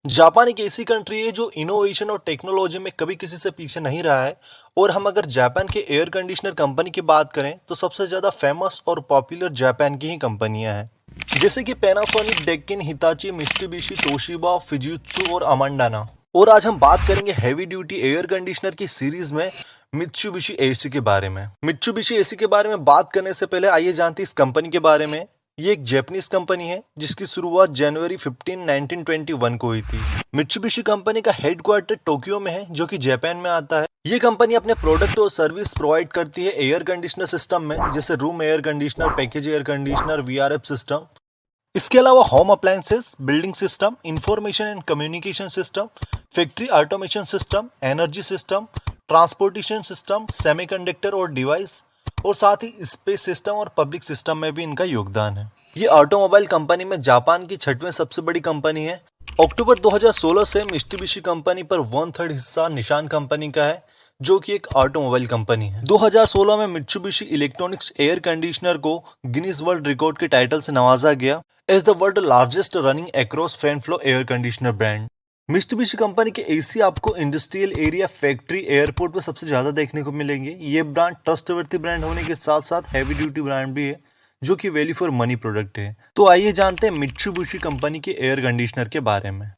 Japan एक ऐसी country है जो इनोवेशन और टेक्नोलॉजी में कभी किसी से पीछे नहीं रहा है। और हम अगर जापान के एयर कंडीशनर कंपनी की बात करें तो सबसे ज़्यादा फेमस और पॉपुलर जापान की ही कंपनियां हैं, जैसे कि Panasonic, Daikin, Hitachi, Mitsubishi, Toshiba, Fujitsu और अमांडाना। और आज हम बात करेंगे हैवी ड्यूटी एयर कंडीशनर की सीरीज में मित्सुबिशी एसी के बारे में। मित्सुबिशी एसी के बारे में बात करने से पहले आइए जानते हैं इस कंपनी के बारे में। ये एक जापानीज कंपनी है जिसकी शुरुआत जनवरी 15, 1921 को हुई थी। मित्सुबिशी कंपनी का हेडक्वार्टर टोक्यो में है, जो कि जापान में आता है। ये कंपनी अपने प्रोडक्ट और सर्विस प्रोवाइड करती है एयर कंडीशनर सिस्टम में, जैसे room air conditioner, package air conditioner, VRF system. इसके अलावा home appliances, building system, information and communication system, factory automation system, energy system, transportation system, semiconductor और device, और साथ ही स्पेस सिस्टम और पब्लिक सिस्टम में भी इनका योगदान है। ये ऑटोमोबाइल कंपनी में जापान की 6वीं सबसे बड़ी कंपनी है। अक्टूबर 2016 से मित्सुबिशी कंपनी पर 1/3 हिस्सा निशान कंपनी का है, जो कि एक ऑटोमोबाइल कंपनी है। 2016 में मित्सुबिशी इलेक्ट्रॉनिक्स एयर कंडीशनर को गिनीज वर्ल्ड रिकॉर्ड के टाइटल से नवाजा गया as the world largest running across fan flow air conditioner brand. Mitsubishi company के एसी आपको इंडस्ट्रियल एरिया, फैक्ट्री, एयरपोर्ट पर सबसे ज्यादा देखने को मिलेंगे। ये ब्रांड ट्रस्टवर्दी ब्रांड होने के साथ साथ हैवी ड्यूटी ब्रांड भी है, जो कि वैल्यू फॉर मनी प्रोडक्ट है। तो आइए जानते हैं मित्सुबिशी कंपनी के एयर कंडीशनर के बारे में।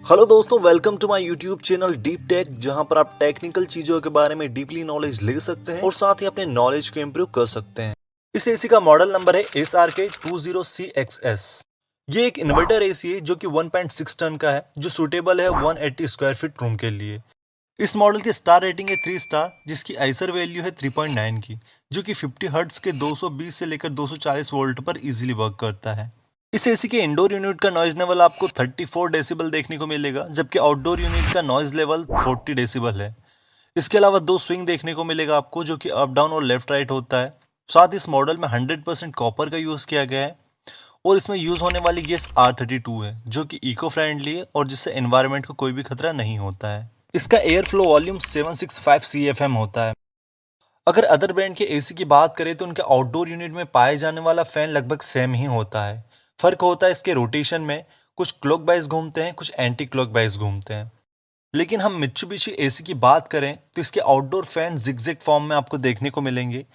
हेलो दोस्तों, welcome to my YouTube channel Deep Tech, जहां पर आप टेक्निकल चीजों के बारे में डीपली नॉलेज ले सकते हैं और साथ ही अपने नॉलेज को इम्प्रूव कर सकते हैं। इस एसी का मॉडल नंबर है SRK20CXS। ये एक इन्वर्टर एसी है जो कि 1.6 टन का है, जो सुटेबल है 180 स्क्वायर फीट रूम के लिए। इस मॉडल की स्टार रेटिंग है 3 स्टार, जिसकी आइसर वैल्यू है 3.9 की, जो कि 50 हर्ट्ज के 220 से लेकर 240 वोल्ट पर इजीली वर्क करता है। इस एसी के इंडोर यूनिट का नॉइज लेवल आपको 34 डेसिबल देखने को मिलेगा, जबकि आउटडोर यूनिट का नॉइज लेवल 40 डेसिबल है। इसके अलावा 2 स्विंग देखने को मिलेगा आपको, जो कि अप डाउन और लेफ्ट राइट होता है। साथ ही इस मॉडल में 100% कॉपर का यूज़ किया गया है और इसमें यूज़ होने वाली गैस R32 है, जो कि इको फ्रेंडली है और जिससे एनवायरनमेंट को कोई भी खतरा नहीं होता है। इसका एयर फ्लो वॉल्यूम 765 CFM होता है। अगर अदर ब्रांड के एसी की बात करें तो उनके आउटडोर यूनिट में पाए जाने वाला फैन लगभग सेम ही होता है। फर्क होता है इसके रोटेशन में, कुछ क्लॉकवाइज घूमते हैं, कुछ एंटी क्लॉकवाइज घूमते हैं। लेकिन हम मित्सुबिशी एसी की बात करें तो इसके आउटडोर फैन जिगजैग फॉर्म में आपको देखने को मिलेंगे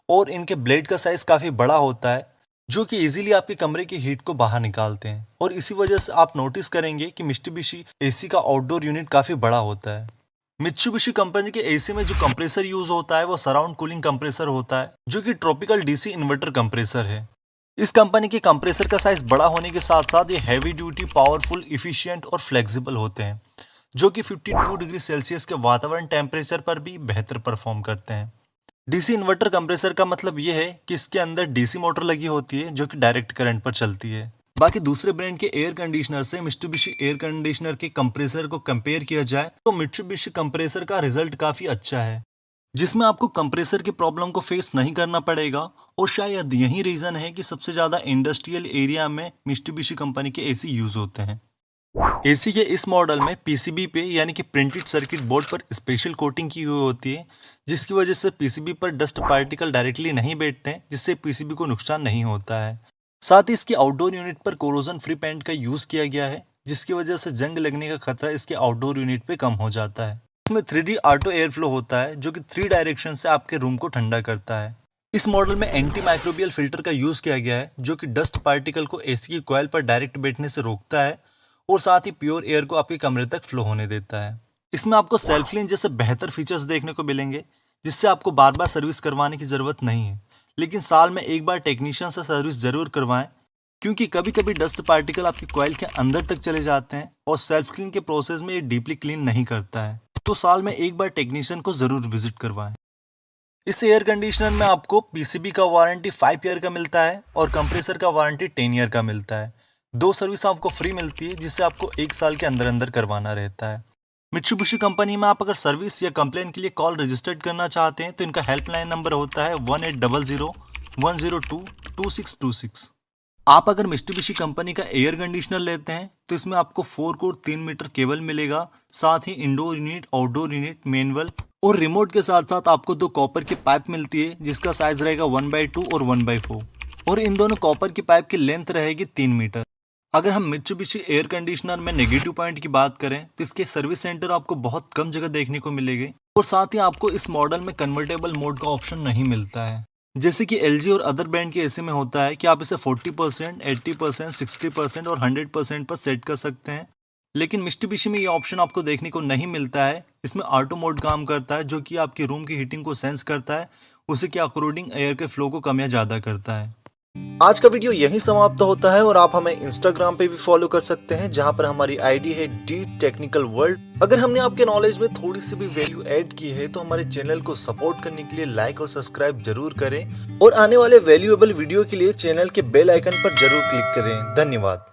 और इनके ब्लेड का साइज काफ़ी बड़ा होता है, जो कि इजीली आपके कमरे की हीट को बाहर निकालते हैं। और इसी वजह से आप नोटिस करेंगे कि मित्सुबिशी एसी का आउटडोर यूनिट काफ़ी बड़ा होता है। मित्सुबिशी कंपनी के एसी में जो कंप्रेसर यूज होता है वो सराउंड कूलिंग कंप्रेसर होता है, जो कि ट्रॉपिकल डीसी इन्वर्टर कंप्रेसर है। इस कंपनी के कंप्रेसर का साइज बड़ा होने के साथ साथ ये हैवी ड्यूटी, पावरफुल, इफिशिएंट और फ्लेक्सिबल होते हैं, जो कि 52 डिग्री सेल्सियस के वातावरण टेम्परेचर पर भी बेहतर परफॉर्म करते हैं। डीसी इन्वर्टर कंप्रेसर का मतलब ये है कि इसके अंदर डीसी मोटर लगी होती है, जो कि डायरेक्ट करंट पर चलती है। बाकी दूसरे ब्रांड के एयर कंडीशनर से मित्सुबिशी एयर कंडीशनर के कंप्रेसर को कंपेयर किया जाए तो मित्सुबिशी कंप्रेसर का रिजल्ट काफ़ी अच्छा है, जिसमें आपको कंप्रेसर की प्रॉब्लम को फेस नहीं करना पड़ेगा। और शायद यही रीज़न है कि सबसे ज़्यादा इंडस्ट्रियल एरिया में मित्सुबिशी कंपनी के एसी यूज़ होते हैं। एसी के इस मॉडल में पीसीबी पे यानी कि प्रिंटेड सर्किट बोर्ड पर स्पेशल कोटिंग की हुई होती है, जिसकी वजह से पीसीबी पर डस्ट पार्टिकल डायरेक्टली नहीं बैठते हैं, जिससे पीसीबी को नुकसान नहीं होता है। साथ ही इसके आउटडोर यूनिट पर कोरोजन फ्री पेंट का यूज़ किया गया है, जिसकी वजह से जंग लगने का खतरा इसके आउटडोर यूनिट पे कम हो जाता है। इसमें 3D ऑटो एयर फ्लो होता है, जो कि 3 डायरेक्शन से आपके रूम को ठंडा करता है। इस मॉडल में एंटी माइक्रोबियल फिल्टर का यूज़ किया गया है, जो कि डस्ट पार्टिकल को एसी की कॉइल पर डायरेक्ट बैठने से रोकता है और साथ ही प्योर एयर को आपके कमरे तक फ्लो होने देता है। इसमें आपको सेल्फ क्लीन जैसे बेहतर फीचर्स देखने को मिलेंगे, जिससे आपको बार बार सर्विस करवाने की ज़रूरत नहीं है। लेकिन साल में एक बार टेक्नीशियन से सर्विस ज़रूर करवाएं, क्योंकि कभी कभी डस्ट पार्टिकल आपकी कॉइल के अंदर तक चले जाते हैं और सेल्फ क्लीन के प्रोसेस में ये डीपली क्लीन नहीं करता है। तो साल में एक बार टेक्नीशियन को ज़रूर विजिट करवाएं। इस एयर कंडीशनर में आपको पीसीबी का वारंटी 5 ईयर का मिलता है और कंप्रेसर का वारंटी 10 ईयर का मिलता है। 2 सर्विस आपको फ्री मिलती है, जिससे आपको 1 साल के अंदर अंदर करवाना रहता है। मित्सुबिशी कंपनी में आप अगर सर्विस या कंप्लेन के लिए कॉल रजिस्टर्ड करना चाहते हैं तो इनका हेल्पलाइन नंबर होता है 1800-102-2626। आप अगर मित्सुबिशी कंपनी का एयर कंडीशनर लेते हैं तो इसमें आपको 4 कोर 3 मीटर केबल मिलेगा, साथ ही indoor unit, outdoor unit, manual और रिमोट के साथ साथ आपको 2 कॉपर की पाइप मिलती है, जिसका साइज रहेगा 1/2 और 1/4। और इन दोनों कॉपर की पाइप की लेंथ रहेगी 3 मीटर। अगर हम मित्सुबिशी एयर कंडीशनर में नेगेटिव पॉइंट की बात करें तो इसके सर्विस सेंटर आपको बहुत कम जगह देखने को मिलेंगे और साथ ही आपको इस मॉडल में कन्वर्टेबल मोड का ऑप्शन नहीं मिलता है, जैसे कि LG और अदर ब्रांड के ऐसे में होता है कि आप इसे 40%, 80%, 60% और 100% पर सेट कर सकते हैं। लेकिन मित्सुबिशी में ये ऑप्शन आपको देखने को नहीं मिलता है। इसमें ऑटो मोड काम करता है जो कि आपकी रूम की हीटिंग को सेंस करता है, उसी के अकॉर्डिंग एयर के फ्लो को कम या ज़्यादा करता है। आज का वीडियो यहीं समाप्त होता है और आप हमें इंस्टाग्राम पे भी फॉलो कर सकते हैं जहां पर हमारी आईडी है डीप टेक्निकल वर्ल्ड। अगर हमने आपके नॉलेज में थोड़ी सी भी वैल्यू ऐड की है तो हमारे चैनल को सपोर्ट करने के लिए लाइक और सब्सक्राइब जरूर करें और आने वाले वैल्यूएबल वीडियो के लिए चैनल के बेल आइकन पर जरूर क्लिक करें। धन्यवाद।